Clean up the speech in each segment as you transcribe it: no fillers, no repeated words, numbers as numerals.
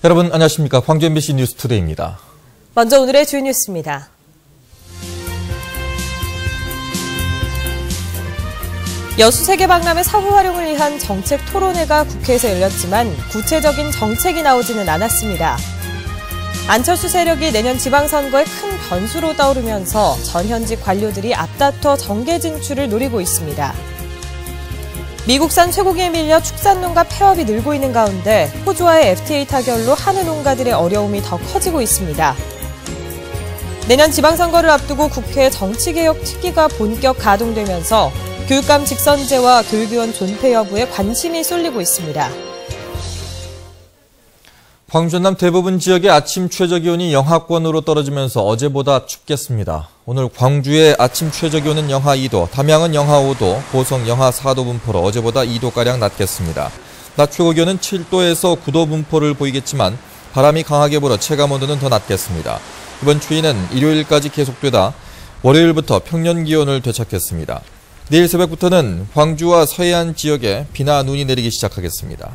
여러분 안녕하십니까. 광주 MBC 뉴스투데이입니다. 먼저 오늘의 주요 뉴스입니다. 여수 세계 박람회 사후 활용을 위한 정책 토론회가 국회에서 열렸지만 구체적인 정책이 나오지는 않았습니다. 안철수 세력이 내년 지방선거에 큰 변수로 떠오르면서 전현직 관료들이 앞다퉈 정계 진출을 노리고 있습니다. 미국산 쇠고기에 밀려 축산농가 폐업이 늘고 있는 가운데 호주와의 FTA 타결로 한우 농가들의 어려움이 더 커지고 있습니다. 내년 지방선거를 앞두고 국회 정치개혁 특위가 본격 가동되면서 교육감 직선제와 교육위원 존폐 여부에 관심이 쏠리고 있습니다. 광주 전남 대부분 지역의 아침 최저기온이 영하권으로 떨어지면서 어제보다 춥겠습니다. 오늘 광주의 아침 최저기온은 영하 2도, 담양은 영하 5도, 보성 영하 4도 분포로 어제보다 2도가량 낮겠습니다. 낮 최고기온은 7도에서 9도 분포를 보이겠지만 바람이 강하게 불어 체감온도는 더 낮겠습니다. 이번 추위는 일요일까지 계속되다 월요일부터 평년 기온을 되찾겠습니다. 내일 새벽부터는 광주와 서해안 지역에 비나 눈이 내리기 시작하겠습니다.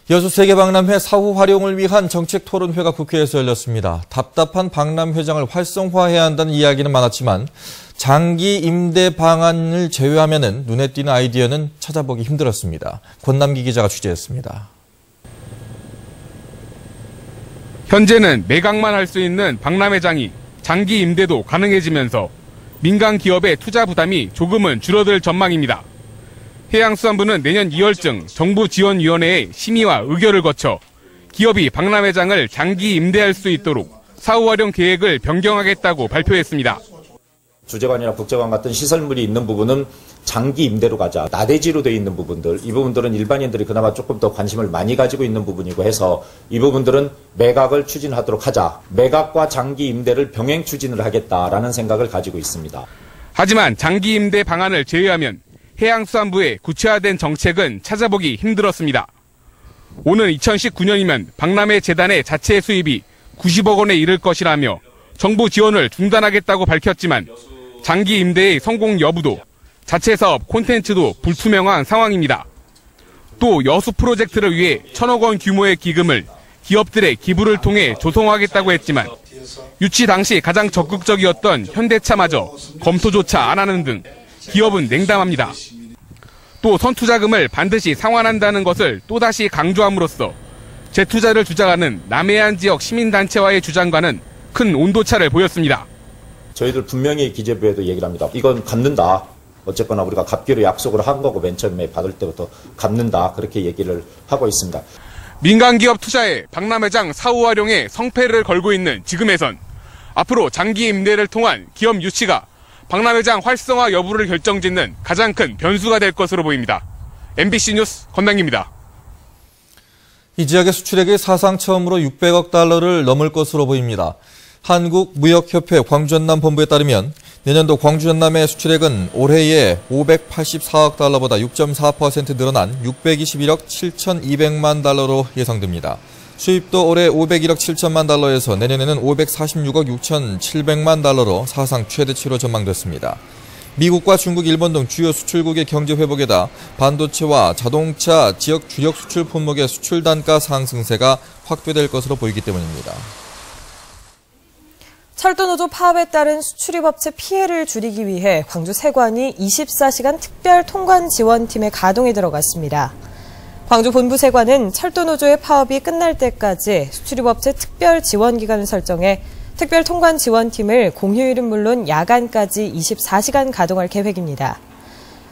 여수 세계박람회 사후 활용을 위한 정책 토론회가 국회에서 열렸습니다. 답답한 박람회장을 활성화해야 한다는 이야기는 많았지만 장기 임대 방안을 제외하면 눈에 띄는 아이디어는 찾아보기 힘들었습니다. 권남기 기자가 취재했습니다. 현재는 매각만 할 수 있는 박람회장이 장기 임대도 가능해지면서 민간 기업의 투자 부담이 조금은 줄어들 전망입니다. 해양수산부는 내년 2월쯤 정부지원위원회의 심의와 의결을 거쳐 기업이 박람회장을 장기 임대할 수 있도록 사후 활용 계획을 변경하겠다고 발표했습니다. 주재관이나 국재관 같은 시설물이 있는 부분은 장기 임대로 가자. 나대지로 되어 있는 부분들, 이 부분들은 일반인들이 그나마 조금 더 관심을 많이 가지고 있는 부분이고 해서 이 부분들은 매각을 추진하도록 하자. 매각과 장기 임대를 병행 추진을 하겠다라는 생각을 가지고 있습니다. 하지만 장기 임대 방안을 제외하면 해양수산부의 구체화된 정책은 찾아보기 힘들었습니다. 오는 2019년이면 박람회 재단의 자체 수입이 90억 원에 이를 것이라며 정부 지원을 중단하겠다고 밝혔지만 장기 임대의 성공 여부도 자체 사업 콘텐츠도 불투명한 상황입니다. 또 여수 프로젝트를 위해 1,000억 원 규모의 기금을 기업들의 기부를 통해 조성하겠다고 했지만 유치 당시 가장 적극적이었던 현대차마저 검토조차 안 하는 등 기업은 냉담합니다. 또 선투자금을 반드시 상환한다는 것을 또다시 강조함으로써 재투자를 주장하는 남해안 지역 시민단체와의 주장과는 큰 온도차를 보였습니다. 저희들 분명히 기재부에도 얘기를 합니다. 이건 갚는다. 어쨌거나 우리가 갚기로 약속을 한 거고 맨 처음에 받을 때부터 갚는다. 그렇게 얘기를 하고 있습니다. 민간기업 투자에 박람회장 사후 활용에 성패를 걸고 있는 지금에선 앞으로 장기 임대를 통한 기업 유치가 박람회장 활성화 여부를 결정짓는 가장 큰 변수가 될 것으로 보입니다. MBC 뉴스 권남기입니다. 이 지역의 수출액이 사상 처음으로 600억 달러를 넘을 것으로 보입니다. 한국무역협회 광주전남 본부에 따르면 내년도 광주전남의 수출액은 올해에 584억 달러보다 6.4% 늘어난 621억 7,200만 달러로 예상됩니다. 수입도 올해 501억 7천만 달러에서 내년에는 546억 6,700만 달러로 사상 최대치로 전망됐습니다. 미국과 중국, 일본 등 주요 수출국의 경제 회복에다 반도체와 자동차 지역 주력 수출 품목의 수출 단가 상승세가 확대될 것으로 보이기 때문입니다. 철도노조 파업에 따른 수출입 업체 피해를 줄이기 위해 광주 세관이 24시간 특별 통관 지원팀에 가동에 들어갔습니다. 광주 본부 세관은 철도노조의 파업이 끝날 때까지 수출입업체 특별 지원 기간을 설정해 특별 통관 지원팀을 공휴일은 물론 야간까지 24시간 가동할 계획입니다.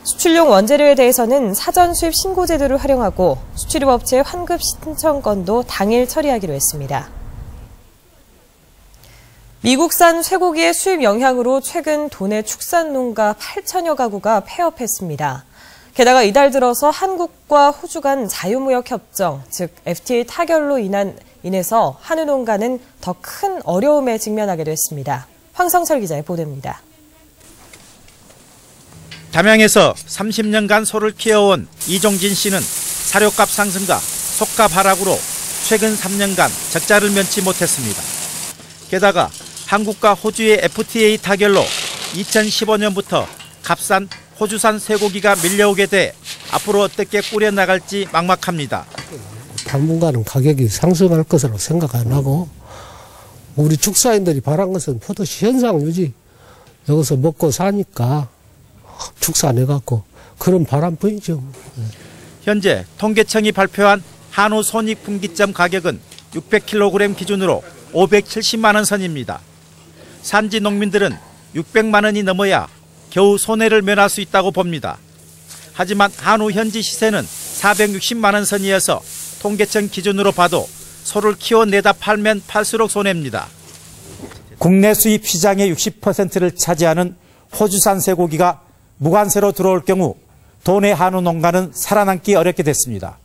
수출용 원재료에 대해서는 사전 수입 신고 제도를 활용하고 수출입업체의 환급 신청건도 당일 처리하기로 했습니다. 미국산 쇠고기의 수입 영향으로 최근 도내 축산농가 8천여 가구가 폐업했습니다. 게다가 이달 들어서 한국과 호주 간 자유무역협정, 즉 FTA 타결로 인해서 한우 농가는 더 큰 어려움에 직면하게 됐습니다. 황성철 기자의 보도입니다. 담양에서 30년간 소를 키워온 이종진 씨는 사료값 상승과 속값 하락으로 최근 3년간 적자를 면치 못했습니다. 게다가 한국과 호주의 FTA 타결로 2015년부터 값싼 호주산 쇠고기가 밀려오게 돼 앞으로 어떻게 꾸려나갈지 막막합니다. 당분간은 가격이 상승할 것으로 생각 안 하고 우리 축사인들이 바란 것은 포도시 현상 유지. 여기서 먹고 사니까 축사내갖고 그런 바람뿐이죠. 현재 통계청이 발표한 한우 손익분기점 가격은 600kg 기준으로 570만 원 선입니다. 산지 농민들은 600만 원이 넘어야 겨우 손해를 면할 수 있다고 봅니다. 하지만 한우 현지 시세는 460만 원 선이어서 통계청 기준으로 봐도 소를 키워내다 팔면 팔수록 손해입니다. 국내 수입 시장의 60%를 차지하는 호주산 쇠고기가 무관세로 들어올 경우 도내 한우 농가는 살아남기 어렵게 됐습니다.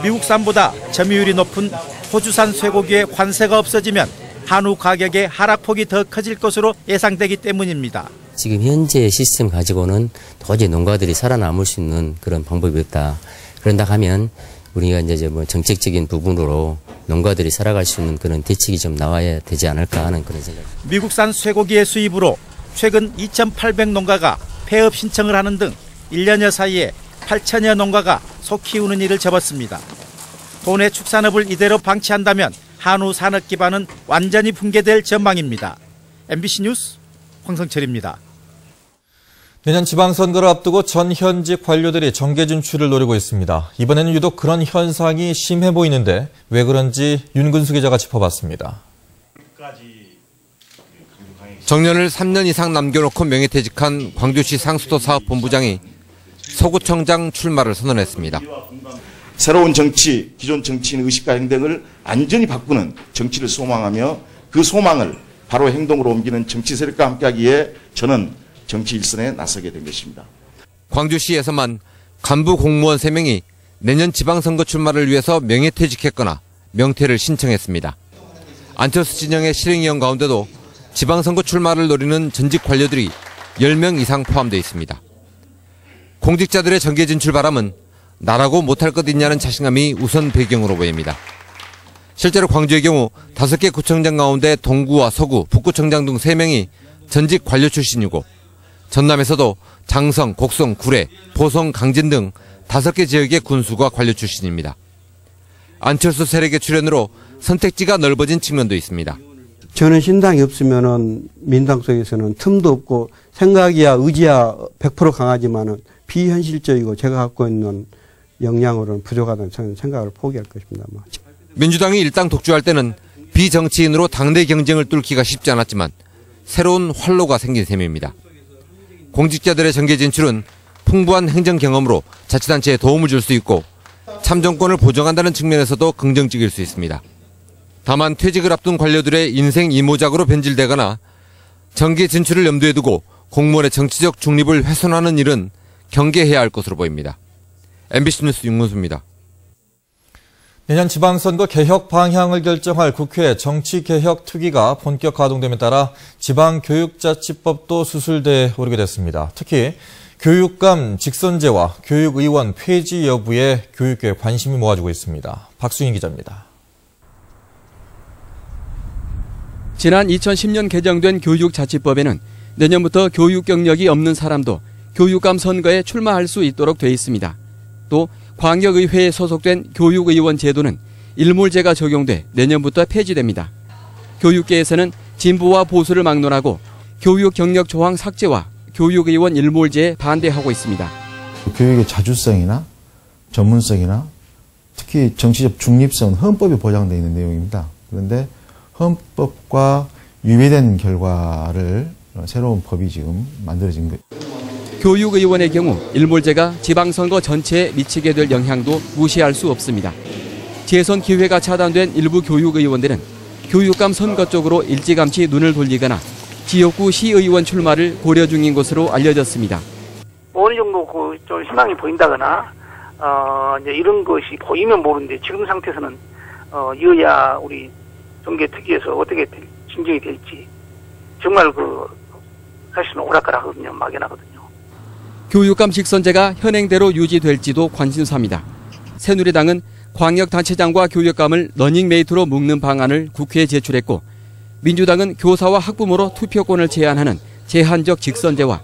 미국산보다 점유율이 높은 호주산 쇠고기에 관세가 없어지면 한우 가격의 하락폭이 더 커질 것으로 예상되기 때문입니다. 지금 현재 시스템 가지고는 도저히 농가들이 살아남을 수 있는 그런 방법이 없다. 그런다 하면 우리가 이제 뭐 정책적인 부분으로 농가들이 살아갈 수 있는 그런 대책이 좀 나와야 되지 않을까 하는 그런 생각. 미국산 쇠고기의 수입으로 최근 2,800 농가가 폐업 신청을 하는 등 1년여 사이에 8천여 농가가 소 키우는 일을 접었습니다. 도내 축산업을 이대로 방치한다면 한우 산업 기반은 완전히 붕괴될 전망입니다. MBC 뉴스 황성철입니다. 내년 지방선거를 앞두고 전 현직 관료들이 정계 진출을 노리고 있습니다. 이번에는 유독 그런 현상이 심해 보이는데 왜 그런지 윤근수 기자가 짚어봤습니다. 정년을 3년 이상 남겨놓고 명예퇴직한 광주시 상수도 사업본부장이 서구청장 출마를 선언했습니다. 새로운 정치, 기존 정치인 의식과 행동을 완전히 바꾸는 정치를 소망하며 그 소망을 바로 행동으로 옮기는 정치 세력과 함께하기에 저는 정치 일선에 나서게 된 것입니다. 광주시에서만 간부 공무원 3명이 내년 지방선거 출마를 위해서 명예퇴직했거나 명퇴를 신청했습니다. 안철수 진영의 실행위원 가운데도 지방선거 출마를 노리는 전직 관료들이 10명 이상 포함되어 있습니다. 공직자들의 정계 진출 바람은 나라고 못할 것 있냐는 자신감이 우선 배경으로 보입니다. 실제로 광주의 경우 5개 구청장 가운데 동구와 서구, 북구청장 등 3명이 전직 관료 출신이고 전남에서도 장성, 곡성, 구례, 보성, 강진 등 5개 지역의 군수가 관료 출신입니다. 안철수 세력의 출현으로 선택지가 넓어진 측면도 있습니다. 저는 신당이 없으면은 민당 속에서는 틈도 없고 생각이야 의지야 100% 강하지만은 비현실적이고 제가 갖고 있는 역량으로는 부족하다는 저는 생각을 포기할 것입니다. 민주당이 일당 독주할 때는 비정치인으로 당내 경쟁을 뚫기가 쉽지 않았지만 새로운 활로가 생긴 셈입니다. 공직자들의 정계 진출은 풍부한 행정 경험으로 자치단체에 도움을 줄 수 있고 참정권을 보정한다는 측면에서도 긍정적일 수 있습니다. 다만 퇴직을 앞둔 관료들의 인생 이모작으로 변질되거나 정계 진출을 염두에 두고 공무원의 정치적 중립을 훼손하는 일은 경계해야 할 것으로 보입니다. MBC 뉴스 윤근수입니다. 내년 지방선거 개혁 방향을 결정할 국회 정치개혁특위가 본격 가동됨에 따라 지방교육자치법도 수술대에 오르게 됐습니다. 특히 교육감 직선제와 교육의원 폐지 여부에 교육계에 관심이 모아지고 있습니다. 박수인 기자입니다. 지난 2010년 개정된 교육자치법에는 내년부터 교육 경력이 없는 사람도 교육감 선거에 출마할 수 있도록 돼 있습니다. 또 광역의회에 소속된 교육의원 제도는 일몰제가 적용돼 내년부터 폐지됩니다. 교육계에서는 진보와 보수를 막론하고 교육 경력 조항 삭제와 교육의원 일몰제에 반대하고 있습니다. 교육의 자주성이나 전문성이나 특히 정치적 중립성은 헌법에 보장되어 있는 내용입니다. 그런데 헌법과 유배된 결과를 새로운 법이 지금 만들어진 거예요. 교육의원의 경우 일몰제가 지방선거 전체에 미치게 될 영향도 무시할 수 없습니다. 재선 기회가 차단된 일부 교육의원들은 교육감 선거 쪽으로 일찌감치 눈을 돌리거나 지역구 시의원 출마를 고려 중인 것으로 알려졌습니다. 어느 정도 좀 희망이 보인다거나 이제 이런 것이 보이면 모르는데 지금 상태에서는 여야 우리 정계특위에서 어떻게 진정이 될지 정말 사실은 오락가락하거든요. 막연하거든요. 교육감 직선제가 현행대로 유지될지도 관심사입니다. 새누리당은 광역단체장과 교육감을 러닝메이트로 묶는 방안을 국회에 제출했고 민주당은 교사와 학부모로 투표권을 제한하는 제한적 직선제와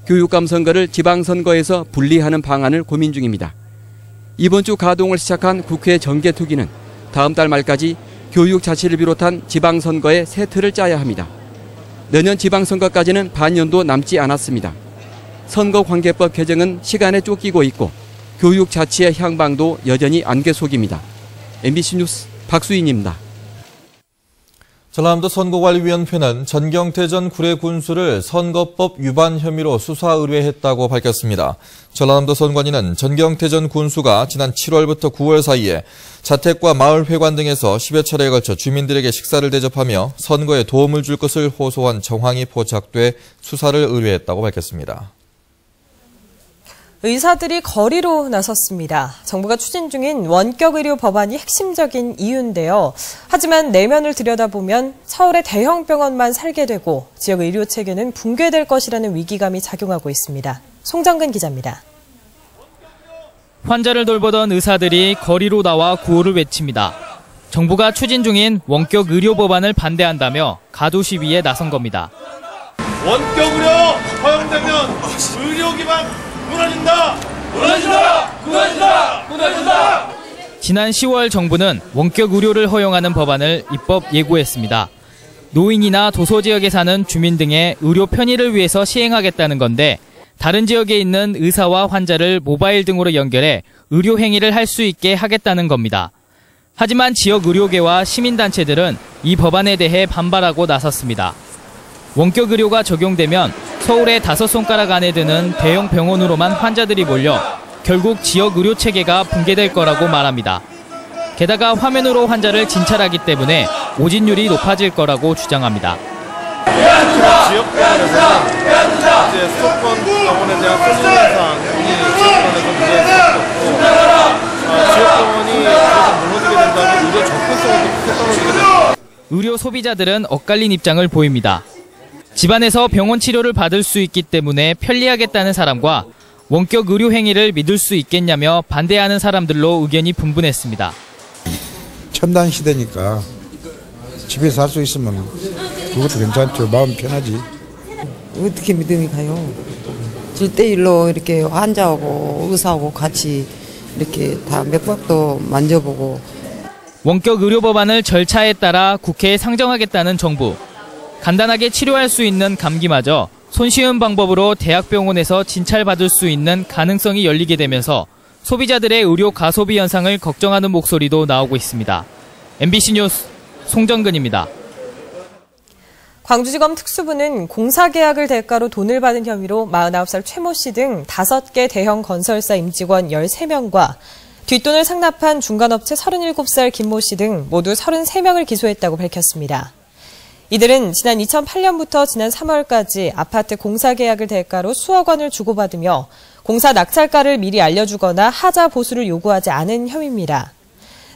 교육감 선거를 지방선거에서 분리하는 방안을 고민 중입니다. 이번 주 가동을 시작한 국회 정개특위는 다음 달 말까지 교육자치를 비롯한 지방선거에 새 틀을 짜야 합니다. 내년 지방선거까지는 반년도 남지 않았습니다. 선거관계법 개정은 시간에 쫓기고 있고 교육자치의 향방도 여전히 안개 속입니다. MBC 뉴스 박수인입니다. 전라남도 선거관리위원회는 전경태 전 구례 군수를 선거법 위반 혐의로 수사 의뢰했다고 밝혔습니다. 전라남도 선관위는 전경태 전 군수가 지난 7월부터 9월 사이에 자택과 마을회관 등에서 10여 차례에 걸쳐 주민들에게 식사를 대접하며 선거에 도움을 줄 것을 호소한 정황이 포착돼 수사를 의뢰했다고 밝혔습니다. 의사들이 거리로 나섰습니다. 정부가 추진 중인 원격의료 법안이 핵심적인 이유인데요. 하지만 내면을 들여다보면 서울의 대형 병원만 살게 되고 지역 의료 체계는 붕괴될 것이라는 위기감이 작용하고 있습니다. 송정근 기자입니다. 환자를 돌보던 의사들이 거리로 나와 구호를 외칩니다. 정부가 추진 중인 원격 의료 법안을 반대한다며 가도 시위에 나선 겁니다. 원격 의료 허용되면 의료 기반 무너진다! 무너진다! 무너진다! 무너진다! 지난 10월 정부는 원격 의료를 허용하는 법안을 입법 예고했습니다. 노인이나 도서 지역에 사는 주민 등의 의료 편의를 위해서 시행하겠다는 건데 다른 지역에 있는 의사와 환자를 모바일 등으로 연결해 의료 행위를 할 수 있게 하겠다는 겁니다. 하지만 지역 의료계와 시민단체들은 이 법안에 대해 반발하고 나섰습니다. 원격 의료가 적용되면 서울의 5손가락 안에 드는 대형 병원으로만 환자들이 몰려 결국 지역 의료 체계가 붕괴될 거라고 말합니다. 게다가 화면으로 환자를 진찰하기 때문에 오진율이 높아질 거라고 주장합니다. 지역 병원에서는 이제 수도권 병원에 대한 손님 현상이 지역병원에서 문제가 있었고 지역 병원이 계속 무너지게 된다면 의료 접근성도 크게 떨어지게 됩니다. 의료 소비자들은 엇갈린 입장을 보입니다. 집안에서 병원 치료를 받을 수 있기 때문에 편리하겠다는 사람과 원격 의료 행위를 믿을 수 있겠냐며 반대하는 사람들로 의견이 분분했습니다. 첨단 시대니까 집에서 할 수 있으면 그것도 괜찮죠. 마음 편하지. 어떻게 믿음이 가요? 1:1로 이렇게 환자하고 의사하고 같이 이렇게 다 맥박도 만져보고. 원격 의료 법안을 절차에 따라 국회에 상정하겠다는 정부. 간단하게 치료할 수 있는 감기마저 손쉬운 방법으로 대학병원에서 진찰받을 수 있는 가능성이 열리게 되면서 소비자들의 의료 가소비 현상을 걱정하는 목소리도 나오고 있습니다. MBC 뉴스 송정근입니다. 광주지검 특수부는 공사계약을 대가로 돈을 받은 혐의로 49살 최모 씨 등 5개 대형 건설사 임직원 13명과 뒷돈을 상납한 중간업체 37살 김모 씨 등 모두 33명을 기소했다고 밝혔습니다. 이들은 지난 2008년부터 지난 3월까지 아파트 공사 계약을 대가로 수억 원을 주고받으며 공사 낙찰가를 미리 알려주거나 하자 보수를 요구하지 않은 혐의입니다.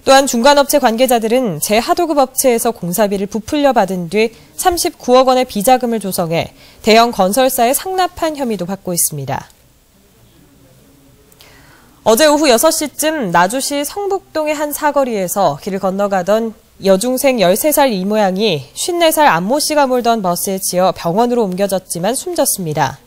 또한 중간업체 관계자들은 제하도급 업체에서 공사비를 부풀려 받은 뒤 39억 원의 비자금을 조성해 대형 건설사에 상납한 혐의도 받고 있습니다. 어제 오후 6시쯤 나주시 성북동의 한 사거리에서 길을 건너가던 여중생 13살 이모양이 54살 안모 씨가 몰던 버스에 치여 병원으로 옮겨졌지만 숨졌습니다.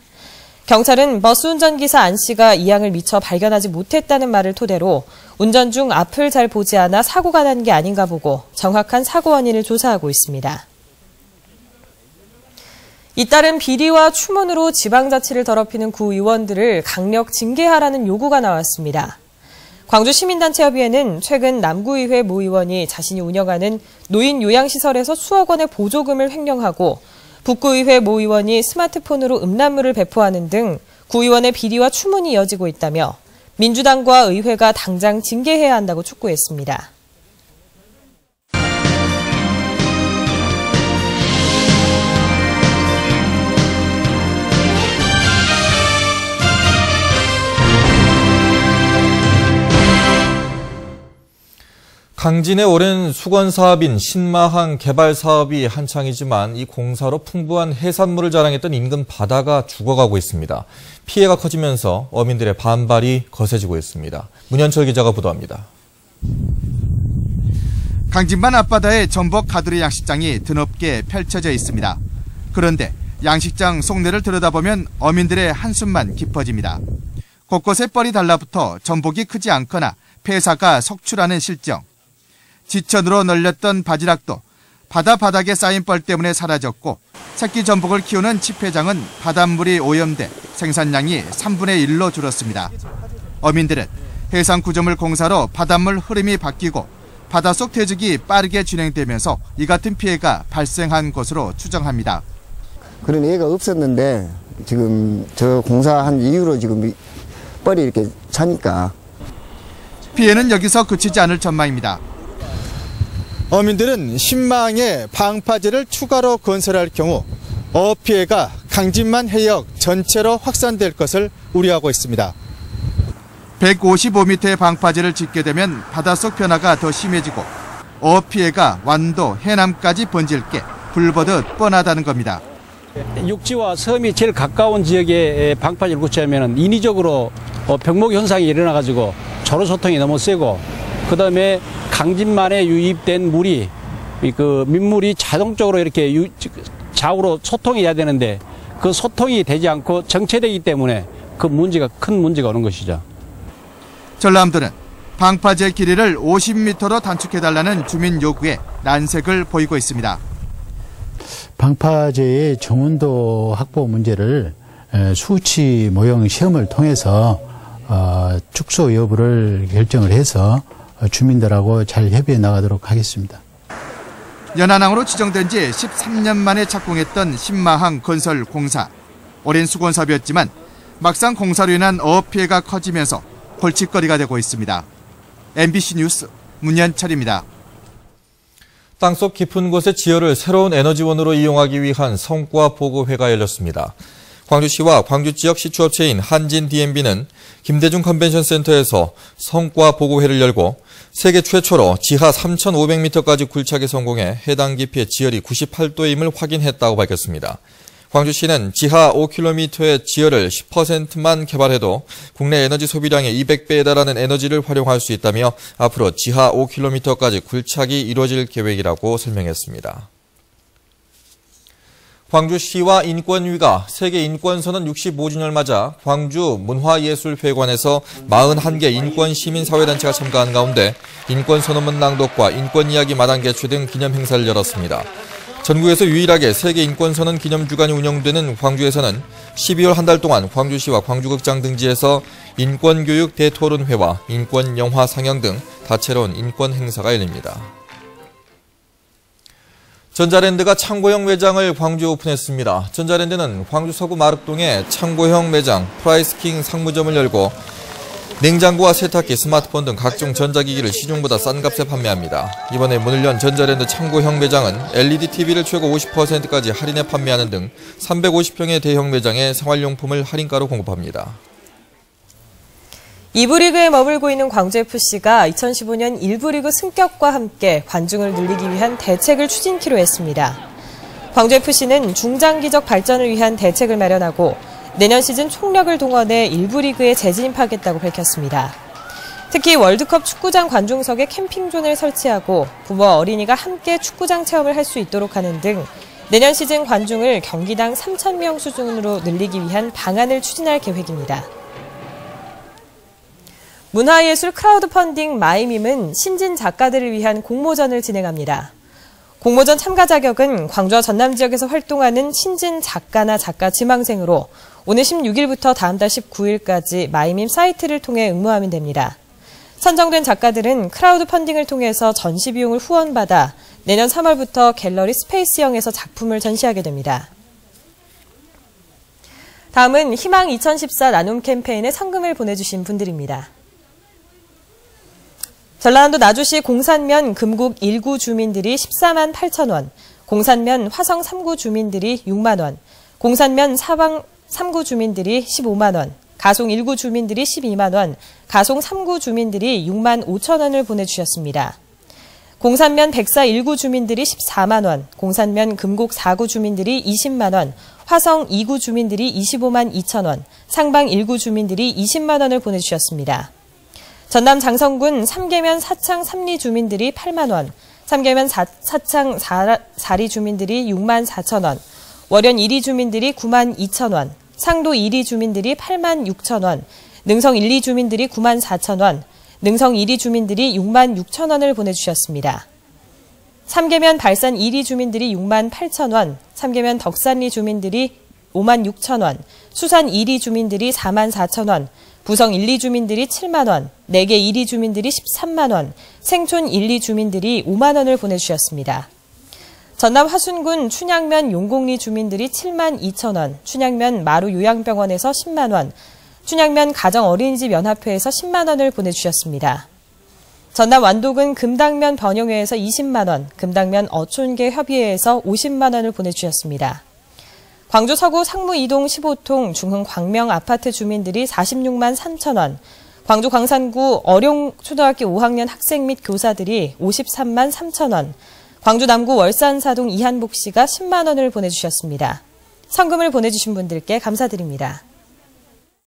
경찰은 버스 운전기사 안 씨가 이 양을 미처 발견하지 못했다는 말을 토대로 운전 중 앞을 잘 보지 않아 사고가 난 게 아닌가 보고 정확한 사고 원인을 조사하고 있습니다. 잇따른 비리와 추문으로 지방자치를 더럽히는 구의원들을 강력 징계하라는 요구가 나왔습니다. 광주시민단체협의회는 최근 남구의회 모 의원이 자신이 운영하는 노인 요양시설에서 수억 원의 보조금을 횡령하고 북구의회 모 의원이 스마트폰으로 음란물을 배포하는 등 구의원의 비리와 추문이 이어지고 있다며 민주당과 의회가 당장 징계해야 한다고 촉구했습니다. 강진의 오랜 수건 사업인 신마항 개발 사업이 한창이지만 이 공사로 풍부한 해산물을 자랑했던 인근 바다가 죽어가고 있습니다. 피해가 커지면서 어민들의 반발이 거세지고 있습니다. 문현철 기자가 보도합니다. 강진만 앞바다에 전복 가두리 양식장이 드높게 펼쳐져 있습니다. 그런데 양식장 속내를 들여다보면 어민들의 한숨만 깊어집니다. 곳곳에 뻘이 달라붙어 전복이 크지 않거나 폐사가 속출하는 실정. 지천으로 널렸던 바지락도 바다 바닥에 쌓인 뻘 때문에 사라졌고 새끼 전복을 키우는 칩회장은 바닷물이 오염돼 생산량이 3분의 1로 줄었습니다. 어민들은 해상구조물 공사로 바닷물 흐름이 바뀌고 바닷속 퇴직이 빠르게 진행되면서 이 같은 피해가 발생한 것으로 추정합니다. 그런 예가 없었는데 지금 저 공사한 이후로 지금 뻘이 이렇게 차니까 피해는 여기서 그치지 않을 전망입니다. 어민들은 신망에 방파제를 추가로 건설할 경우 어업 피해가 강진만 해역 전체로 확산될 것을 우려하고 있습니다. 155m의 방파제를 짓게 되면 바닷속 변화가 더 심해지고 어업 피해가 완도, 해남까지 번질 게 불보듯 뻔하다는 겁니다. 육지와 섬이 제일 가까운 지역에 방파제를 구체하면 인위적으로 병목 현상이 일어나가지고 조로 소통이 너무 세고 그다음에 강진만에 유입된 물이 그 민물이 자동적으로 이렇게 좌우로 소통이 돼야 되는데 그 소통이 되지 않고 정체되기 때문에 그 문제가 큰 문제가 오는 것이죠. 전람도는 방파제 길이를 50m로 단축해달라는 주민 요구에 난색을 보이고 있습니다. 방파제의 정운도 확보 문제를 수치 모형 시험을 통해서 축소 여부를 결정을 해서 주민들하고 잘 협의해 나가도록 하겠습니다. 연안항으로 지정된 지 13년 만에 착공했던 신마항 건설 공사. 오랜 수건 사업이었지만 막상 공사로 인한 어업 피해가 커지면서 골칫거리가 되고 있습니다. MBC 뉴스 문현철입니다. 땅속 깊은 곳의 지열을 새로운 에너지원으로 이용하기 위한 성과 보고회가 열렸습니다. 광주시와 광주 지역 시추업체인 한진 DMB는 김대중 컨벤션 센터에서 성과 보고회를 열고 세계 최초로 지하 3,500m까지 굴착에 성공해 해당 깊이의 지열이 98도임을 확인했다고 밝혔습니다. 광주시는 지하 5km의 지열을 10%만 개발해도 국내 에너지 소비량의 200배에 달하는 에너지를 활용할 수 있다며 앞으로 지하 5km까지 굴착이 이루어질 계획이라고 설명했습니다. 광주시와 인권위가 세계 인권선언 65주년을 맞아 광주 문화예술회관에서 41개 인권시민사회단체가 참가한 가운데 인권선언문 낭독과 인권이야기 마당 개최 등 기념 행사를 열었습니다. 전국에서 유일하게 세계 인권선언 기념주간이 운영되는 광주에서는 12월 한 달 동안 광주시와 광주극장 등지에서 인권교육 대토론회와 인권영화 상영 등 다채로운 인권 행사가 열립니다. 전자랜드가 창고형 매장을 광주에 오픈했습니다. 전자랜드는 광주 서구 마륵동에 창고형 매장 프라이스킹 상무점을 열고 냉장고와 세탁기, 스마트폰 등 각종 전자기기를 시중보다 싼 값에 판매합니다. 이번에 문을 연 전자랜드 창고형 매장은 LED TV를 최고 50%까지 할인해 판매하는 등 350평의 대형 매장에 생활용품을 할인가로 공급합니다. 2부 리그에 머물고 있는 광주FC가 2015년 1부 리그 승격과 함께 관중을 늘리기 위한 대책을 추진키로 했습니다. 광주FC는 중장기적 발전을 위한 대책을 마련하고 내년 시즌 총력을 동원해 1부 리그에 재진입하겠다고 밝혔습니다. 특히 월드컵 축구장 관중석에 캠핑존을 설치하고 부모와 어린이가 함께 축구장 체험을 할 수 있도록 하는 등 내년 시즌 관중을 경기당 3,000명 수준으로 늘리기 위한 방안을 추진할 계획입니다. 문화예술 크라우드 펀딩 마이밈은 신진 작가들을 위한 공모전을 진행합니다. 공모전 참가 자격은 광주와 전남 지역에서 활동하는 신진 작가나 작가 지망생으로 오늘 16일부터 다음 달 19일까지 마이밈 사이트를 통해 응모하면 됩니다. 선정된 작가들은 크라우드 펀딩을 통해서 전시 비용을 후원받아 내년 3월부터 갤러리 스페이스형에서 작품을 전시하게 됩니다. 다음은 희망 2014 나눔 캠페인에 성금을 보내주신 분들입니다. 전라남도 나주시 공산면 금국 1구 주민들이 14만 8천 원, 공산면 화성 3구 주민들이 6만 원, 공산면 사방 3구 주민들이 15만 원, 가송 1구 주민들이 12만 원, 가송 3구 주민들이 6만 5천 원을 보내주셨습니다. 공산면 백사 1구 주민들이 14만 원, 공산면 금곡 4구 주민들이 20만 원, 화성 2구 주민들이 25만 2천 원, 상방 1구 주민들이 20만 원을 보내주셨습니다. 전남 장성군 3계면 사창 3리 주민들이 8만 원, 3계면 사창 4리 주민들이 6만 4천 원, 월연 1리 주민들이 9만 2천 원, 상도 1리 주민들이 8만 6천 원, 능성 1, 2 주민들이 9만 4천 원, 능성 1, 2 주민들이 6만 6천 원을 보내주셨습니다. 삼계면 발산 1, 2 주민들이 6만 8천 원, 삼계면 덕산리 주민들이 5만 6천 원, 수산 1, 2 주민들이 4만 4천 원, 부성 1, 2 주민들이 7만 원, 내계 1, 2 주민들이 13만 원, 생촌 1, 2 주민들이 5만 원을 보내주셨습니다. 전남 화순군 춘향면 용곡리 주민들이 7만 2천 원, 춘향면 마루 요양병원에서 10만 원, 춘향면 가정어린이집 연합회에서 10만 원을 보내주셨습니다. 전남 완도군 금당면 번영회에서 20만 원, 금당면 어촌계 협의회에서 50만 원을 보내주셨습니다. 광주 서구 상무 2동 15통 중흥 광명 아파트 주민들이 46만 3천 원, 광주 광산구 어룡 초등학교 5학년 학생 및 교사들이 53만 3천 원, 광주 남구 월산사동 이한복 씨가 10만 원을 보내주셨습니다. 성금을 보내주신 분들께 감사드립니다.